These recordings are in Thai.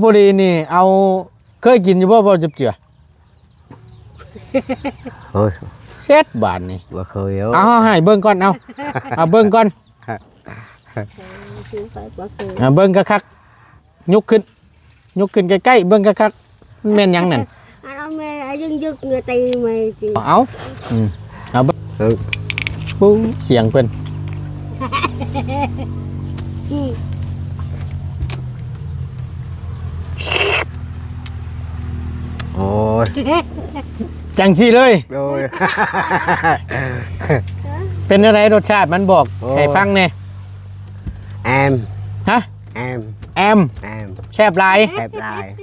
พอดีนี่เอาเคยกินอยู่บ่จับเจือเฮ้ยเซ็ตบาทนี่บ่เคยเอาให้เบิ่งก่อนเอาเบิ่งก่อนเบิ่งคักๆยกขึ้นใกล้ๆเบิ่งคักๆมันแม่นหยังนั่นเอาแม่ยึกเงือตีแม่ตีเอาเอาเบิ่งปูเสียงเพิ่นโอ้ยจังสิเลยโอ้ยเป็นอะไรรสชาติมันบอกให้ฟังแน่แอมฮะแอมแซ่บหลาย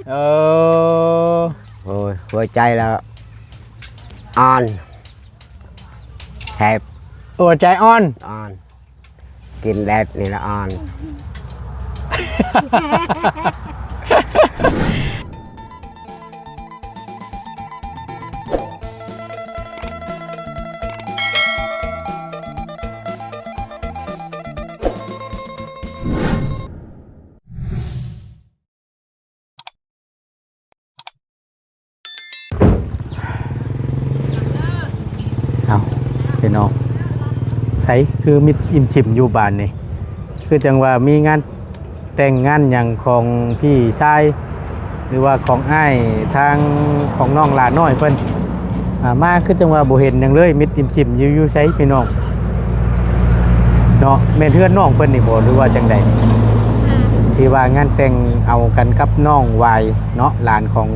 โอ้ยหัวใจแล้วอ่อนแซ่บหัวใจอ่อนกินแดดนี่ละอ่อนเอาพี่น้องใส่คือมิดอิ่มชิมอยู่บ้านนี่คือจังว่ามีงานแต่งงานอย่างของพี่ชายหรือว่าของอ้ายทางของน้องหลานน้อยเพิ่นมาคือจังว่าบ่เห็นหยังเลยมิดอิ่มชิมอยู่ใส่พี่น้องเนาะแม่นเฮือนน้องเพิ่นนี่บ่หรือว่าจังใดที่ว่างานแต่งเอากันกับน้องวายเนาะหลานของ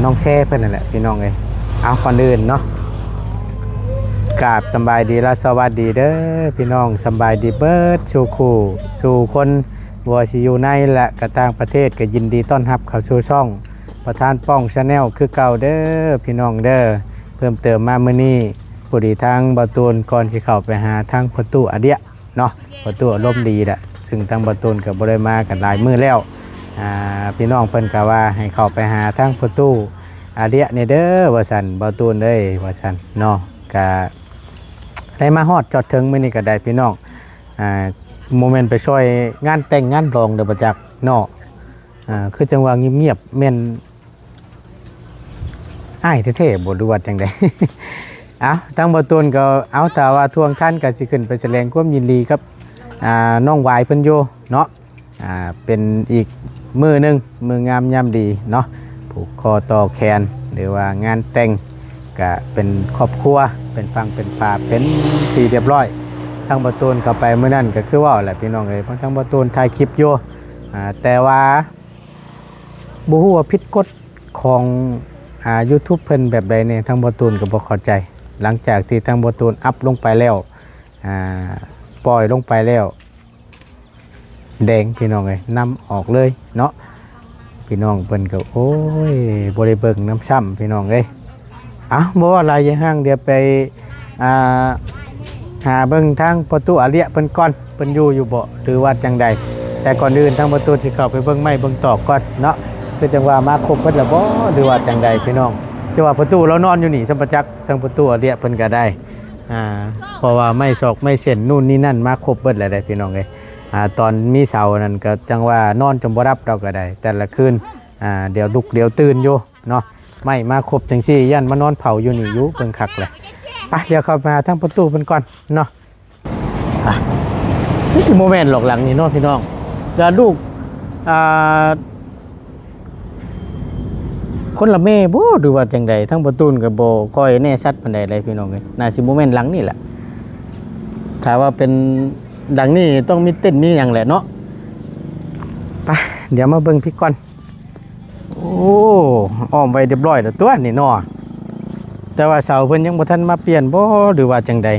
น้องแช่เพิ่นนั่นแหละพี่น้องเอ้ยเอาก่อนอื่นเนาะกราบสบายดีและสวัสดีเด้อพี่น้องสบายดีเบิดสู่คู่สู่คนบัวสิอยู่ในและกระต่างประเทศก็ยินดีต้อนรับเข้าสู่ช่องประธานป้องชาแนลคือเก่าเด้อพี่น้องเด้อเพิ่มเติมมามื้อนี้ผู้ดีทางบ่ตูนก่อนสิเข้าไปหาทางประตูอเดียเนาะประตูอารมณ์ดีแหละซึ่งทางบ่ตูนก็บ่ได้มากันหลายมื้อแล้วพี่น้องเพิ่นก็ว่าให้เข้าไปหาทางประตูอเดียนี่เด้อว่าซั่นบ่ตูนเอ้ยว่าซั่นเนาะก็ได้มาฮอดจอดถึงมื้อนี้ก็ได้พี่น้องโมเมนต์ไปช่วยงานแต่งงานรองเด้อบ่จักเนาะคือจังว่าเงียบๆแม่นอ้ายแท้ๆบ่รู้ว่าจังได๋ เอาทางบ่ตูนก็เอาแต่ว่าทวงท่านก็สิขึ้นไปแสดงความยินดีกับน้องวายเพิ่นอยู่เนาะเป็นอีกมื้อนึงมื้องามยามดีเนาะผูกคอต่อแขนหรือว่างานแต่งก็เป็นครอบครัวเป็นฟังเป็นป่าเป็นที่เรียบร้อยทางบ่ตูนเข้าไปมื้อนั้นก็คือว่าแหละพี่น้องเอ้ยทางบ่ตูนถ่ายคลิปอยู่แต่ว่าบ่ฮู้ว่าผิดกฎของYouTube เพิ่นแบบใดเนี่ยทางบ่ตูนก็บ่เข้าใจหลังจากที่ทางบ่ตูนอัพลงไปแล้วปล่อยลงไปแล้วแดงพี่น้องเอ้ยนำออกเลยเนาะพี่น้องเพิ่นก็โอ้ยบ่ได้เบิ่งน้ำซ้ำพี่น้องเอ้ยบ่ว่าอะไรอย่างห่างเดี๋ยวไปหาเบิ่งทางประตูอาเลียเพิ่นก่อนเพิ่นอยู่บ่หรือว่าจังใดแต่ก่อนอื่นทางประตูสิเข้าไปเบิ่งไม้เบิ่งตอกก่อนเนาะคือจังว่ามาครบเบิดแล้วบ่หรือว่าจังใดพี่น้องจะว่าประตูเรานอนอยู่นี่สัมปจักษ์ทางประตูอาเลียเพิ่นก็ได้เพราะว่าไม้ศอกไม้เส้นนู่นนี่นั่นมาครบเบิดแล้วได้พี่น้องเอ้ยตอนมีเสานั่นก็จังว่านอนจนบ่รับเราก็ได้แต่ละคืนเดี๋ยวลุกเดี๋ยวตื่นอยู่เนาะไม่มาครบจังซี่ยันมานอนเผาอยู่นี่อยู่เบิ่งคักเลยไปเดี๋ยวเข้ามาทางประตูเพิ่นก่อนเนาะนี่คือโมเมนต์หลอกหลังนี่เนาะพี่น้องแล้วลูกคนละแม่บ่ดูว่าจังใดทั้งประตูก็บ่ค่อยแน่ชัดปานใดเลยพี่น้องเอ้ยน่าสิโมเมนต์หลังนี่แหละถ้าว่าเป็นดังนี้ต้องมีเต้นมีหยังแหละเนาะไปเดี๋ยวมาเบิ่งพี่ก่อนโอ้อ้อมไว้เรียบร้อยแล้วตัวนี่เนาะแต่ว่าเสาเพิ่นยังบ่ทันมาเปลี่ยนบ่หรือว่าจังใด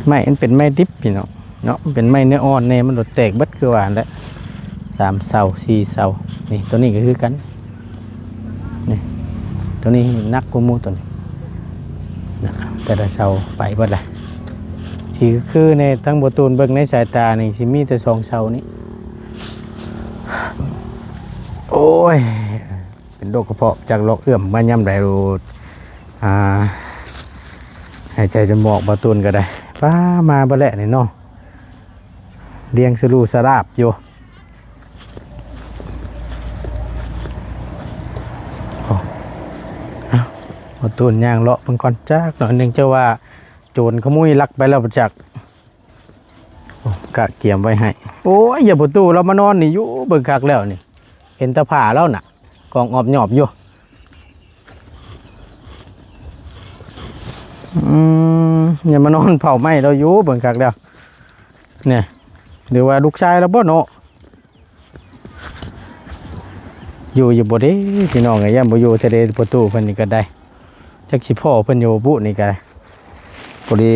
ไม้มันเป็นไม้ดิบพี่น้องเนาะเป็นไม้เนื้ออ่อนแน่มันโดดแตกเบิดคือว่าแล้ว3เสา4เสานี่ตัวนี้ก็คือกันนี่ตัวนี้นักกว่าหมู่ตัวนี้นะครับแต่ละเสาไปเบิดล่ะสิคือในทั้งบ่ตูนเบิ่งในสายตานี่สิมีแต่2เสานี้โอ้ยเป็นโรคกระเพาะจากโรคเอื้อมมายำได้รูดหายใจจนหมอกบ่ตูนก็ได้ป้ามาบ่แลนี่เนาะเลี้ยงสลูสลาบอยู่ บ่ตูนย่างเลาะเพิ่นก่อนจักหน่อยหนึงเจ้าว่าโจรขโมยลักไปแล้วบ่จักโอ้กะเกียมไว้ให้โอ้ยอย่าบ่ตู้เรามานอนนี่อยู่เบิ่งคักแล้วนี่เห็นแตะผ้าแล้วน่ะกองออบหยอบอยู่อย่ามานอนเผาไหม้เราอยู่เบิ่งคักแล้วเนี่ยหรือว่าลูกชายเราบ่เนาะอยู่บ่เด้พี่น้องก็ย่าบ่อยู่ทะเลประตูเพิ่นนี่ก็ได้จักสิพ่อเพิ่นอยู่บุนี่ก็ได้พอดี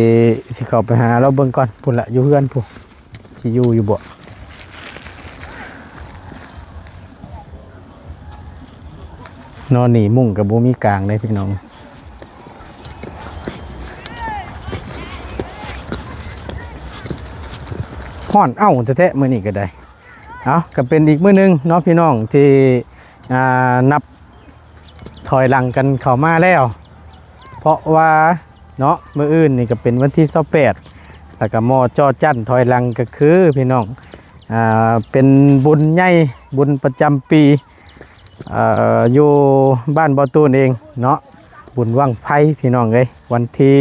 สิเข้าไปหาเราเบิ่งก่อนพุ่นละอยู่เฮือนพุ่นสิอยู่บ่นอนนี่มุ้งก็บ่มีกลางเลยพี่น้องฮ้อนเอ้าแท้ๆมื้อนี้ก็ได้เอาก็เป็นอีกมื้อนึงเนาะพี่น้องที่นับถอยหลังกันเข้ามาแล้วเพราะว่าเนาะมื้ออื่นนี่ก็เป็นวันที่28แล้วก็มอจอจั่นถอยหลังก็คือพี่น้องเป็นบุญใหญ่บุญประจำปีอยู่บ้านบ่อตูนเองเนาะบุญวังไผ่พี่น้องเอ้ยวันที่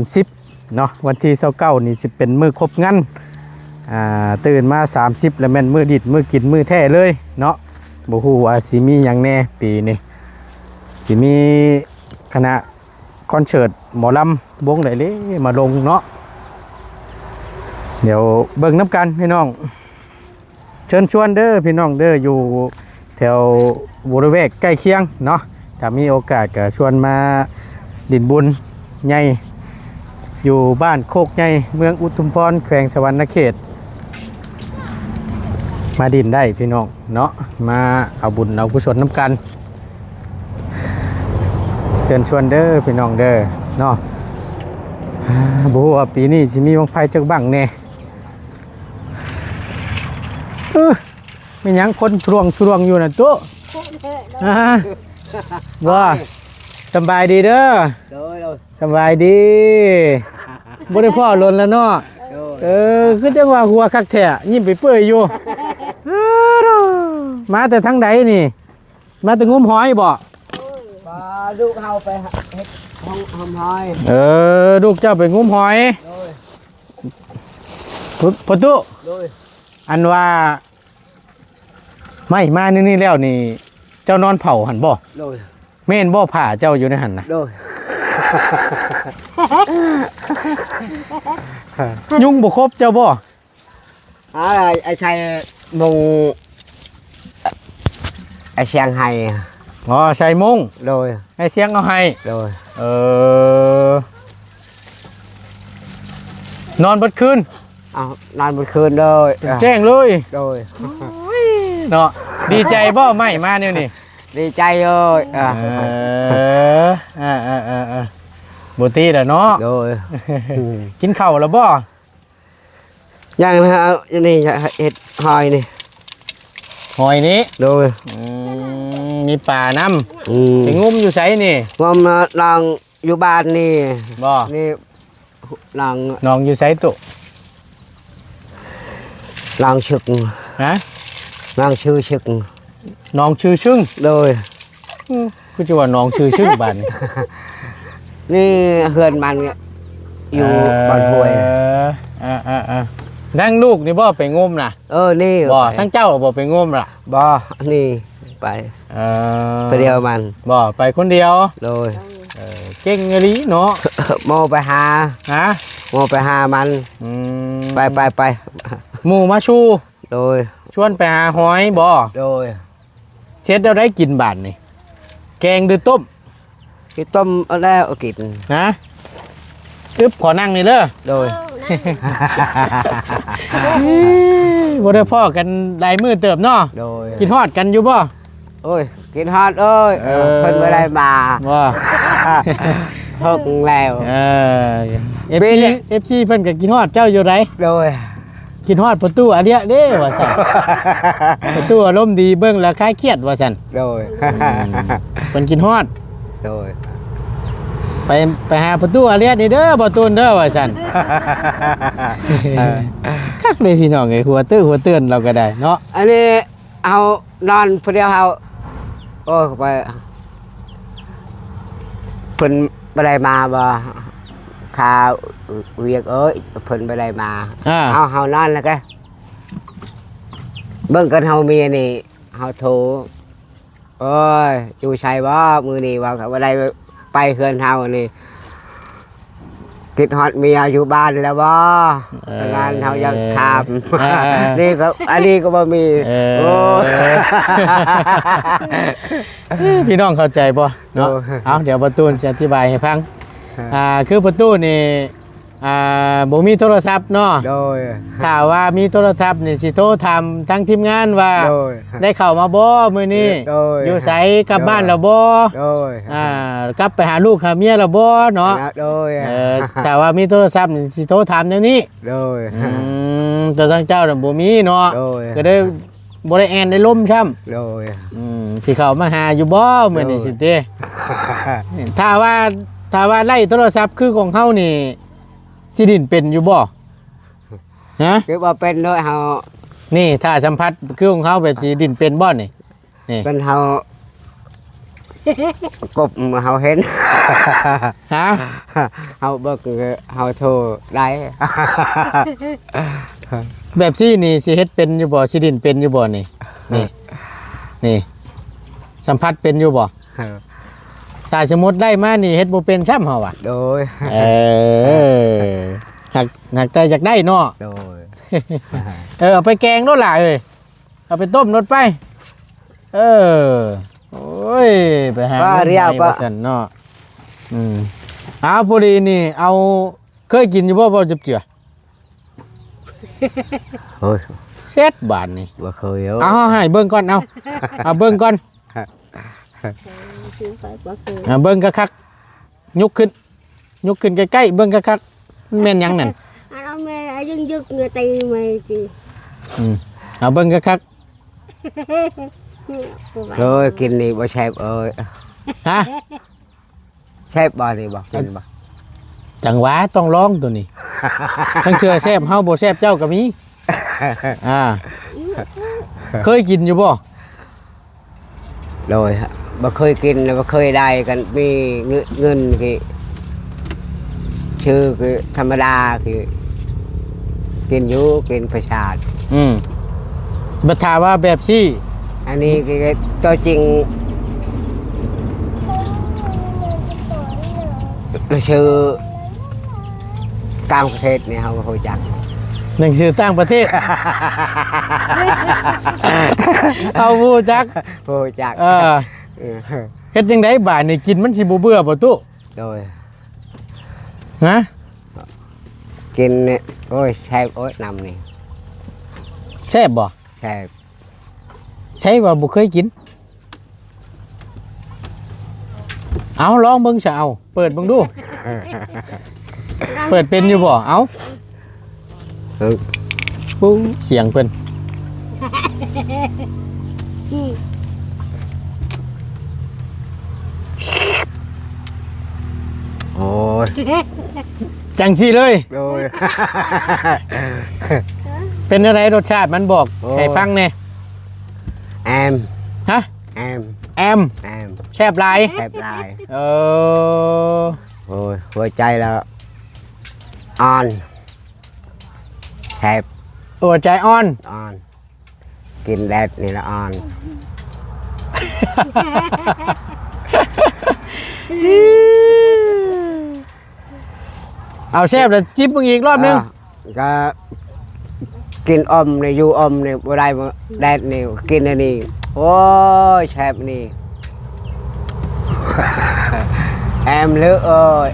30เนาะวันที่29นี่สิเป็นมื้อครบงานตื่นมา30แล้วแม่นมื้อดิดมื้อกินมื้อแท้เลยเนาะบ่ฮู้ว่าสิมีหยังแน่ปีนี้สิมีคณะคอนเสิร์ตหมอลำวงใดเลยมาลงเนาะเดี๋ยวเบิ่งน้ำกันพี่น้องเชิญชวนเด้อพี่น้องเด้ออยู่แถวบริเวณใกล้เคียงเนาะถ้ามีโอกาสก็ชวนมาดินบุญใหญ่อยู่บ้านโคกใหญ่เมืองอุทุมพรแขวงสวรรณเขตมาดินได้พี่น้องเนาะมาเอาบุญเอากุศลน้ำกันเชิญชวนเด้อพี่น้องเด้อเนาะบ่ฮู้ว่าปีนี้สิมีบั้งไฟจักบั้งแน่ไม่ยังคนช่วงอยู่น่ะตัวว่าสบายดีเด้อสบายดีบ่ได้พ่อหล่นแล้วเนาะคือจังว่าหัวคักแท้ยิ้มไปเปื่อยอยู่มาแต่ทางใดนี่มาแต่งมหอยบ่ลูกเฮาไปเฮ็ดห้องหอยลูกเจ้าไปงมหอยประตูอันว่าไม่มานี่แล้วนี่เจ้านอนเผาหันบ่แม่นบ่ผ่าเจ้าอยู่ในหันนะยุ่งบ่ครบเจ้าบ่ไอ้ชัยมงไอ้เชียงไฮ้อ๋อใส่มงไอ้เสียงเอาให้นอนเบิดคืนนอนบนคืนเลย แจ้งเลยเนาะดีใจบ่ไม่มาเนี่ยนี่ดีใจเลยบุตรีแหละเนาะกินข้าวแล้วบ่ยังนะฮะนี่เห็ดหอยนี่หอยนี้มีป่าน้ำไปงุ้มอยู่ไสนี่งุ้มนองอยู่บ้านนี่บ่นี่นองอยู่ไสตุลองชึกฮะลองชื่อชึกน้องชื่อชึ่งกูจะว่าน้องชื่อชึ่งบ้านนี่เฮือนมันอยู่บ้านห้วยทั้งลูกนี่บ่ไปงมน่ะนี่บ่ทั้งเจ้าบ่ไปงมล่ะบ่นี่ไปเดียวมันบ่ไปคนเดียวเลยเก่งอีหลีเนาะโมไปหาโมไปหามันไปหมู่มาชูโดยชวนไปหาหอยบ่โดยเช็ดเราได้กินบาดนี่แกงหรือต้มเอาแล้วกินนะขอนั่งนี่เด้อโดยบ่ได้พ่อกันหลายมื้อเติบเนาะโดยกินฮอดกันอยู่บ่โอ้ยกินฮอดเพิ่นบ่ได้มาบ่เฮิกแล้วFC เพิ่นก็กินฮอดเจ้าอยู่ไดโดยกินฮอดประตูอันเนี้ยเด้ว่าซั่นประตูอารมณ์ดีเบิ่งแล้วคลายเครียดว่าซั่นโดยเพิ่นกินฮอดโดยไปหาประตูอันเนี้ยนี่เด้อบ่ตูนเด้อว่าซั่นคักเลยพี่น้องเอ้ยหัวเตือนเราก็ได้เนาะอันนี้เอานอนผู้เดียวเฮาไป เพิ่นบ่ได้มาบ่ข่าวเวียกเอ้ยเพิ่นบ่ได้มา เฮานอนแล้วก็เบิ่งกันเฮาเมียนี่เฮาโทรโอ้ยอยู่ชัยบ่มื้อนี้ว่าบ่ได้ไปเฮือนเฮานี่คิดฮอดเมียอยู่บ้านแล้วบ่งานเฮายังถามนี่ก็อันนี้ก็บ่มีโอ้ พี่น้องเข้าใจบ่เนาะเอาเดี๋ยวประตูจะอธิบายให้ฟังคือประตูนี่บ่มีโทรศัพท์เนาะ โดย ถ้าว่ามีโทรศัพท์นี่สิโทรถามทั้งทีมงานว่า โดย ได้เข้ามาบ่มื้อนี้ โดย อยู่ไสกลับบ้านแล้วบ่ โดย กลับไปหาลูกหาเมียแล้วบ่เนาะ โดย ถ้าว่ามีโทรศัพท์นี่สิโทรถามแนวนี้ โดย แต่ทางเจ้าน่ะบ่มีเนาะ โดย ก็ได้บ่ได้แอนได้ล่มช้ำ โดย สิเข้ามาหาอยู่บ่มื้อนี้สิเต้ถ้าว่าไล่โทรศัพท์คือของเฮานี่สิดินเป็นอยู่บ่ฮะ คือว่าเป็นด้วยเฮา นี่ถ้าสัมผัสคือของเขาแบบสิดินเป็นบ่นี่นี่ เป็นเฮากบเฮาเห็น ฮะ เฮาเบิกเฮาโทรได้ แบบซี่นี่สิเฮ็ดเป็นอยู่บ่สิดินเป็นอยู่บ่นี่นี่สัมผัสเป็นอยู่บ่ถ้าสมมุติได้มานี่เฮ็ดบ่เป็นซ้ำเฮาอ่ะ โดย หักแต่อยากได้เนาะ โดย เอาไปแกงโน่นล่ะเอ้ยเอาไปต้มโน่นไปโอ้ยไปหา ว่าเรียก ว่า ว่า ซั่นเนาะเอาพอดีนี่เอาเคยกินอยู่บ่จับเจือ โอ้ย เซ็ดบาทนี่ บ่เคย เอาให้เบิ่งก่อนเอาเบิ่งก่อน ซื้อไปบ่เคย เบิ่งคักๆยกขึ้นใกล้ๆเบิ่งคักๆมันแม่นหยังนั่น เอาแม่ยึกngườiตีแม่จี เอาเบิ่งคัก โดยกินนี่บ่แซ่บเอ้ย ๆฮะ แซ่บบ่นี่บ่กินบ่ จังหวะต้องลองตัวนี้ ทั้งเชื่อแซ่บเฮาบ่แซ่บเจ้าก็มีเคยกินอยู่บ่ โดยบ่เคยกินบ่เคยได้กันมีเงินคือชื่อคือธรรมดาคือกินอยู่กินประชาติ บัดถามว่าแบบซี่ อันนี้คือตัวจริงชื่อต่างประเทศเนี่ยเขารู้จัก หนังสือต่างประเทศ เอาบูจัก รู้จัก เฮ็ดจังไดบ่ายนี่กินมันสิบ่เบื่อบ่ตุ โดย ฮะ กินเนี่ยโอ้ยแซ่บโอ้ยนำนี่ แซ่บบ่ แซ่บ ใช่ว่าบ่เคยกินเอาลองเบิ่งซะเอาเปิดเบิ่งดู เปิดเป็นอยู่บ่เอาปูเสียงเพิ่น โอ้ย จังซี่เลย โดย เป็นอะไรรสชาติมันบอกให้ฟังแน่ แอม ฮะ แอม แอม แอม แซ่บหลาย แซ่บหลาย เออ โอ้ยหัวใจแล้วอ่อนแซ่บ หัวใจอ่อน อ่อนกินแดดนี่ละอ่อน เอาแซ่บแล้วจิ๊บมึงอีกรอบนึง ก็กินอมในยูอมในบ่ได้บ่แดดนี่กินอันนี้โอ้ยแซ่บนี่ แอมลือเอ้ย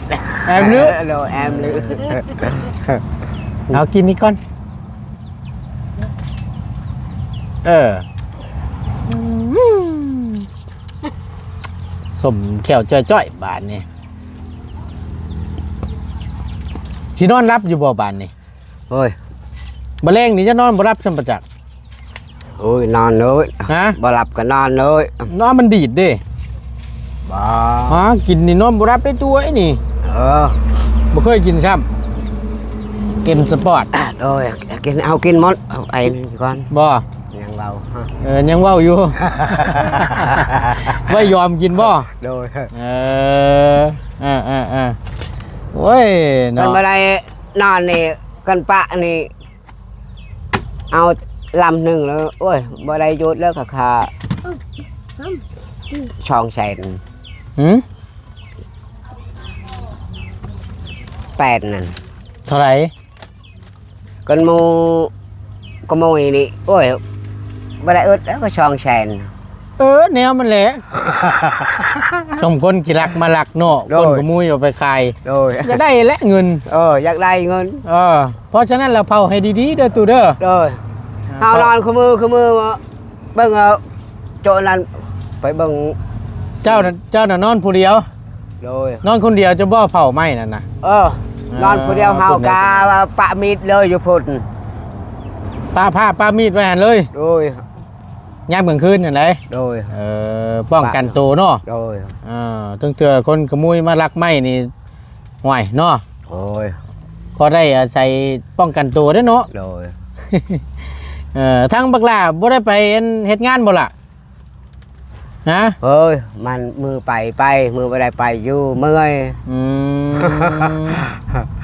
แอมลึก โดยแอมลือ เอากินนี่ก่อนสมแขวจ้อยๆบานนี่สินอนรับอยู่บ่บานนี่ โอ้ย บ่แรงนี่จะนอนบ่รับสัมปจักษ์ โอ้ยนอนเลย ฮะ บ่หลับก็นอนเลย นอนมันดีดเด้ บ่ กินนี่นอนบ่รับได้ตัวไอ้นี่ บ่เคยกินซ้ำเอ็มสปอร์ต โดยกินเอากินหมดเอาไอ้นี่ก่อน บ่ ยังว่า vào ยังเว้าอยู่ ว่ายอมกินบ่ rồi โอ้ย con เนาะ vào đây non này con bạ này ao làm nừng nữa ôi vào đây chút đó khà khà không tròn sẹn หืม bẹt nè เท่าไหร่ con mồi này ôi vào đây ướt đó có tròn sẹn แนวมันแหละ คำคนกี่รักมาลักเนาะ โดย คนขโมยเอาไปขาย rồi จะได้และเงิน giặc đây ngon เพราะฉะนั้นเราเผาให้ดีๆเด้อตูเด้อ rồi hao non không mưa mà bưng chỗ này phải bưng เจ้าน่ะนอนผู้เดียว rồi นอนคนเดียวจะบ่เผาไหม้นั่นน่ะ non phụ đeo hao phụ đeo. cá bạ mịt lời vô phụt ปาผ้าปามีดไว้หันเลย rồi ยามกลางคืนนั่นแหละ rồi ป้องกันตัวเนาะ rồi ตั้งเตือคนขโมยมาลักไม้นี่ห่วยเนาะ rồi พอได้อาศัยป้องกันตัวเด้อเนาะ rồi ทั้งบักหลาบ่ได้ไปเฮ็ดงานบ่ล่ะฮะ ơi man mưa bay mưa vào đây bay vô mưa อืม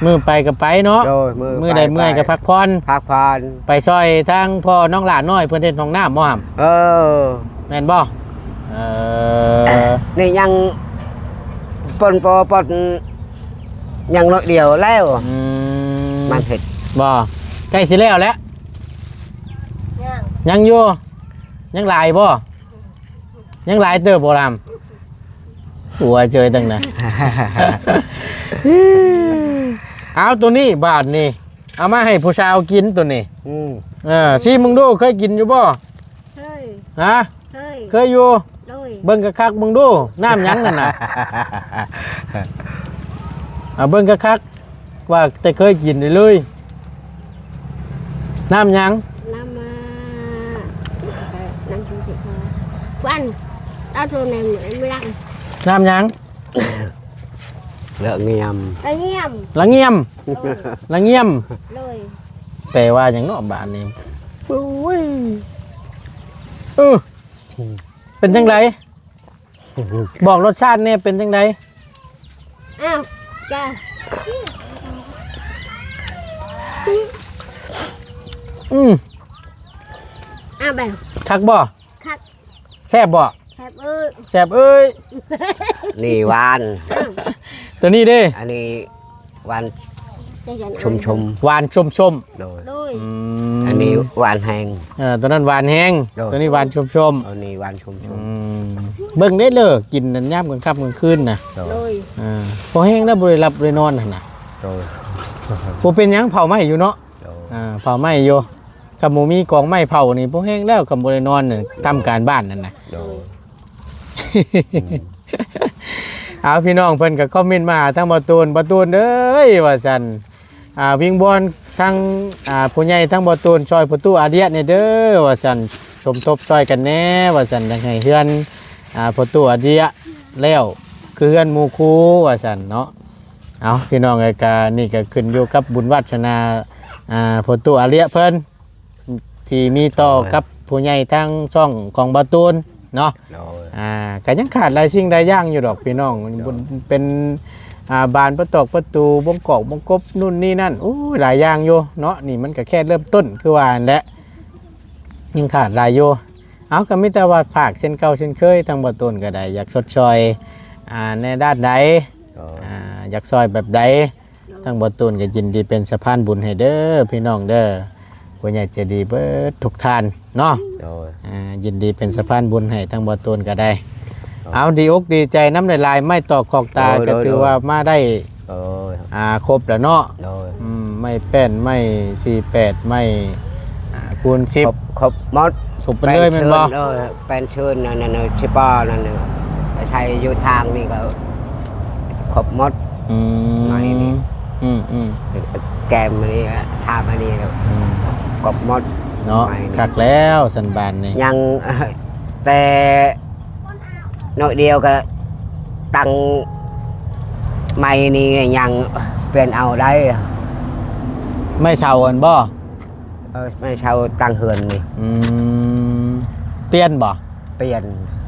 มือไปก็ไปเนาะ rồi มือใดเมื่อยก็พักผ่อน phát phàn ไปซอยทางพ่อน้องหลานน้อยเพิ่นเฮ็ดห้องน้ำบ่ห่ำแม่นบ่นี่ยังปนปนยังน้อยเดียวแล้ว อืม มันเห็ด บ่ใกล้สิแล้วแหล้ว nha ยังอยู่ยังหลายบ่ยังหลายเติบบ่ลำหัวเจอตั้งนะ เอาตัวนี้บาทนี่เอามาให้ผู้ชาวกินตัวนี้ ชิมึงดูเคยกินอยู่บ่ hơi ฮะ hơi เคยอยู่ đôi เบิ่งคักๆมึงดูน้ำหยังนั่นน่ะ เบิ่งคักๆว่าแต่เคยกินเลยน้ำหยัง năm năm chục triệu của anh đã thôi này em lăn น้ำหยัง lợn nghiêm anh em ละเงียม đôi ละเงียม đôi แปลว่าหยังเนาะบาทนี้โอ้ยเป็นจังไดบอกรสชาติเนี่ยเป็นจังได à cha อืม à bèo คักบ่ khắc แซ่บบ่ hẹp ơi แซ่บเอ้ย nì van ตัวนี้เด้ anh đi van đây là chum chum หวานชม rồi ๆ đôi ๆ anh đi van hàng ตัวนั้นหวานแห้ง โดย ตัวนี้หวานชม anh đi van chum ๆ chum เบิ่งได้เลยกินนั่นย่ำกลางค่ำกลางคืนน่ะ rồi đôi พอแห้งแล้วบ่ได้หลับบ่ได้นอนหั่นน่ะ rồi บ่เป็นหยังเผาไหม้อยู่เนาะ rồi เผาไหม้อยู่กับหมูมีกองไม้เผานี่พอแห้งแล้วกับบ่ได้นอนน่ะทำการบ้านนั่นน่ะ rồi เอาพี่น้องเพิ่นก็คอมเมนต์มาหาทั้งบ่ตูนเด้ยว่าซั่นวิงบอลทั้งผู้ใหญ่ทั้งบ่ตูนช่วยประตูอาเดียเนี่ยเด้อว่าซั่นสมทบช่วยกันแน่ว่าซั่นจังให้เฮือนประตูอาเดียแล้วคือเฮือนหมู่ครูว่าซั่นเนาะเอาพี่น้องเอ้ยก็นี่ก็ขึ้นอยู่กับบุญวาสนาประตูอาเดียเพิ่นที่มีต่อกับผู้ใหญ่ทั้งช่องของบ่ตูนเนาะ rồi ก็ยังขาดหลายสิ่งหลายอย่างอยู่ดอกพี่น้องเป็นบานประตูบงกอกบงกบนู่นนี่นั่นโอ้ยหลายอย่างอยู่เนาะนี่มันก็แค่เริ่มต้นคือว่าอันแหละยังขาดหลายอยู่เอาก็มีแต่ว่าภาคเช่นเก่าเช่นเคยทางบ่ต้นก็ได้อยากชดเชยในด้านใด rồi อยากซอยแบบใดทางบ่ต้นก็ยินดีเป็นสะพานบุญให้เด้อพี่น้องเด้อผู้ใหญ่ใจดีเบิดทุกท่านเนาะ rồi ยินดีเป็นสะพานบุญให้ทั้งบ่ตูนก็ได้ เอาดีอกดีใจน้ำลายไม่ตอกขอกตา โดย ก็ถือว่ามาได้ rồi ครบแล้วเนาะ rồi ไม่แป้นไม่48ไม่คูณ khop khop mót 10สุบไปเลยแม่นบ่ rồi pen sơn nè nè chi bo nè nèใช้อยู่ทางนี่ก็ khop mót อืม ไม่นี่ อืม แกมอันนี้ทามอันนี้ khop mót เนาะ ไม่นี่ คักแล้วสันบานนี่ ยังแต่น้อยเดียวก็ตังไม่นี่ยังเป็นเอาได้ ไม่เช่าอันบ่ ไม่เช่าตังเหือนนี่ อืม เปลี่ยนบ่ เปลี่ยน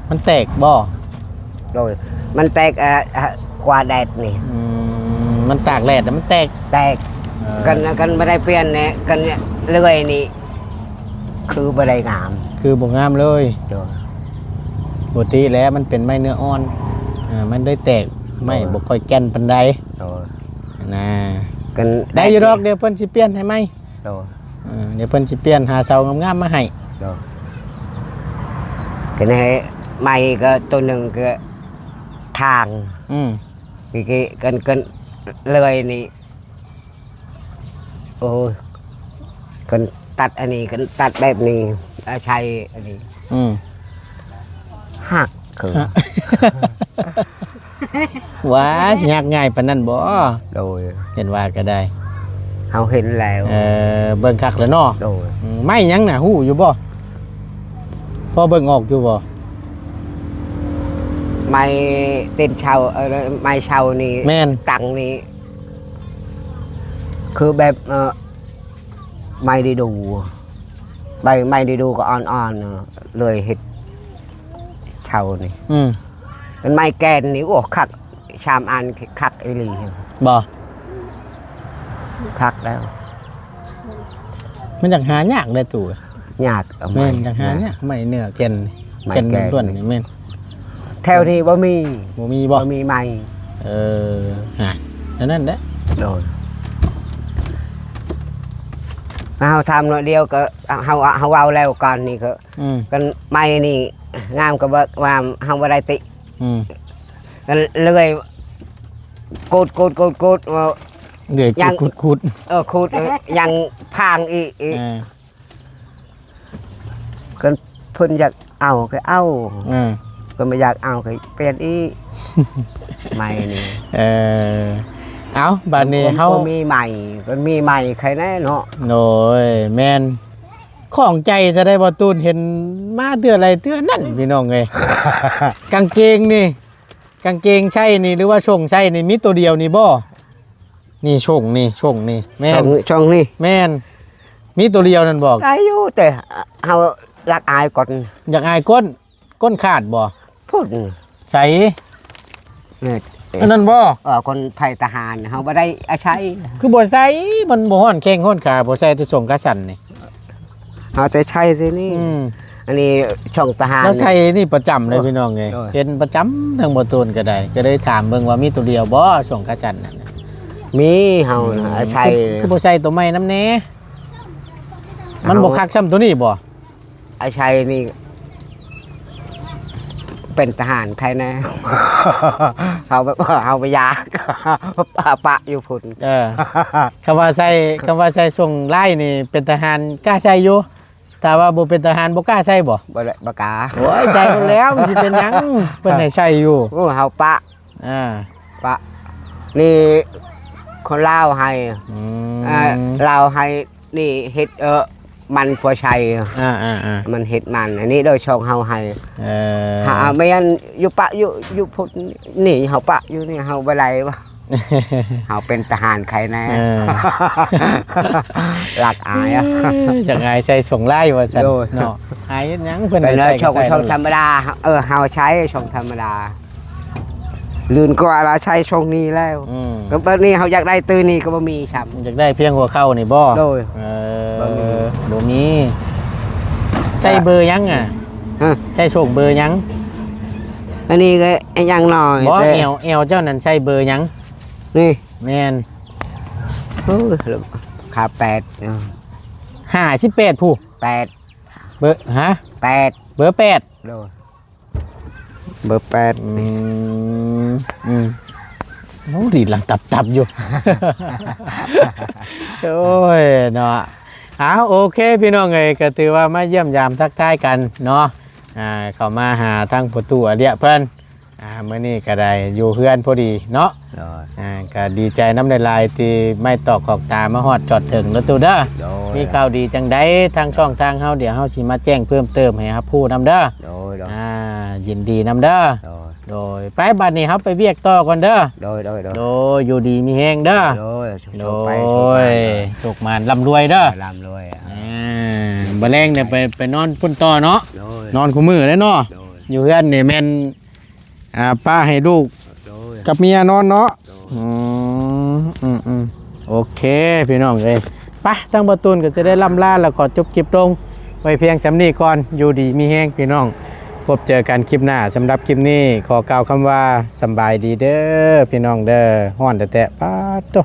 มันแตกบ่ โดยมันแตกกว่าแดดนี่ มันตากแดดแล้วมันแตก แตกกันไม่ได้เปลี่ยนเนี่ยกันเลื่อยนี่คือไม่ได้งาม คือบ่งามเลย โดย ปกติแล้วมันเป็นไม้เนื้ออ่อนมันได้แตกไม่บ่ค่อยแก่นปานใด โดย นะ กัน ได้อยู่ดอกเดี๋ยวเพิ่นสิเปลี่ยนให้ไหม โดย เดี๋ยวเพิ่นสิเปลี่ยนหาเสางามๆมาให้ โดยกันให้ไม่ก็ตัวหนึ่งก็ทาง อืม cái cần lời này ôi cần tắt anh này cần tắt đẹp này chay anh này อืม หักคือ ว้าสิยากง่ายปานนั้นบ่ โดย เห็นว่าก็ได้ เขาเห็นแล้ว เบิ่งคักแล้วเนาะ โดย ไม่หยังน่ะฮู้อยู่บ่พอเบิ่งออกอยู่บ่ ไม่เต้นเชาไม่เชานี่ แม่น ตังนี่คือแบบไม่ได้ดูใบไม่ได้ดูก็อ่อนๆเลยเห็ดเชานี่ อืม มันไม่แกนนี่โอ้คักชามอันคักไอหลี บ่ คักแล้ว มันอยากหายากได้ตู่ ยากเอา แม่น ไม้ อยากหายากไม่เนื้อแก่น ไม่ แก่น แก่น ล้วนนี่แม่น แถวนี้บ่มี บ่มีบ่ มีไม้ ฮะนั่นแหละ โดนเราทำหน่อยเดียวก็เขาเอาแล้วก่อนนี่ก็ อืม กันไม้นี่งามก็ว่าเขาบ่ได้ติ อืม กันเลยกูด เดี๋ยว ยัง ขุด กูดยังพางอีก ก็เพิ่นอยากเอาก็เอา ก็ไม่อยากเอาก็เปลี่ยนอีก ไม่นี่ เอาบัดนี้เฮา ก็มีใหม่ก็มีใหม่ใครแน่เนาะ โอ้ยแม่นของใจจะได้บ่ตูนเห็นมาเตืออะไรเตือนั่นพี่น้องเอ้ย กางเกงนี่กางเกงใช่นี่หรือว่าช่งใช่นี่มีตัวเดียวนี่บ่นี่ช่งนี่แม่น ช่องนี่ แม่นมีตัวเดียวนั่นบอก อายุแต่เฮารักอายก่อน อยากอายก้นขาดบ่ พูด ใช่ เนี่ย อันนั้นบ่ คนไทยทหารเฮาบ่ได้อาใช้ คือบ่ใส่มันบ่ฮ้อนแข้งฮ้อนขาบ่ใส่ที่ส่งกระสันนี่ เฮาแต่ใช้สินี่ อันนี้ช่องทหาร แล้วใส่นี่ประจำเลยพี่น้องเอ้ย โอ้ย เห็นประจำทั้งบ่ตูนก็ได้ก็เลยถามเบิ่งว่ามีตัวเดียวบ่ส่งกระสันนั่นน่ะ มีเฮาอาใช้ คือบ่ใส่ตัวใหม่นำแน่มันบ่คักซ้ำตัวนี้บ่ อาใช้นี่ เป็นทหารใครแน่ เขาแบบเอาไปยาก ปะอยู่พุ่น คำว่าใส่ส่งไล่นี่เป็นทหารกล้าใส่อยู่แต่ว่าบ่เป็นทหารบ่กล้าใส่บ่ บ่ได้บ่กล้า โอ้ยใส่หมดแล้วมันสิเป็นหยังเพิ่นให้ใส่อยู่ โอ้เฮาปะ อ่า ปะนี่คนลาวให้ อื ลาวให้นี่เฮ็ดมันพอใช้ มันเฮ็ดมัน อันนี้โดยช่องเฮาให้หาไม่งั้นอยู่ปะอยู่พุ่นนี่เฮาปะอยู่นี่เฮาบ่ได้บ่ เฮาเป็นทหารใครแน่ หลักอายอ่ะ อย่างไงใส่ส่งไล่ว่าซั่น โดย เนาะอายเฮ็ดหยังเพิ่น เป็น ให้ใส่ ช่อง ก็ใส่ ธรรมดาเฮาใช้ช่องธรรมดาลื่นกว่าเราใช้ช่องนี้แล้ว ก็ตอนนี้เขาอยากได้ตื้อนี่ก็บ่มีช้ำ อยากได้เพียงหัวเข้านี่บ่ โดย บ่มีใส่เบอร์หยังอ่ะ ฮะ ใส่ส่งเบอร์หยัง อันนี้ก็ยังหน่อย บ่ แต่ เอวเจ้านั่นใส่เบอร์หยัง นี่ แม่น โอ้ยขา58ผู้ 8 เบอร์ฮะ 8 เบอร์8 โดยเบอร์8 โอ้ดีหลังตับอยู่ โอ้ยเนาะโอเคพี่น้องเอ้ยก็ถือว่ามาเยี่ยมยามทักทายกันเนาะเข้ามาหาทางประตูอเดียเพิ่นมื้อนี้ก็ได้อยู่เฮือนพอดีเนาะ โดย ก็ดีใจน้ำในลายที่ไม่ตอกขอกตามาฮอดจอดถึงแล้วตูเด้อ โดย มีข่าวดีจังไดทางช่องทางเฮาเดี๋ยวเฮาสิมาแจ้งเพิ่มเติมให้ครับผู้นำเด้อ โดย ยินดีนำเด้อ โดยไปบัดนี้เฮาไปเวียกต่อก่อนเด้อ โดย โดยอยู่ดีมีแฮงเด้อ โดย โดยโชคมานร่ำรวยเด้อ ลำรวย อ่า บ่แรงเนี่ยไปนอนพุ่นต่อเนาะ โดย นอนคู่มือเลยเนาะ โดย อยู่เฮือนนี่แม่นป้าให้ลูก โดย กับเมียนอนเนาะ โดย โอเคพี่น้องเลยไปตั้งประตูนก็จะได้ล่ำลาแล้วก็จบคลิปลงไว้เพียงสำนี้ก่อนอยู่ดีมีแห้งพี่น้องพบเจอกันคลิปหน้าสำหรับคลิปนี้ขอกล่าวคำว่าสำบายดีเด้อพี่น้องเด้อฮ้อนแต่ป้าดโต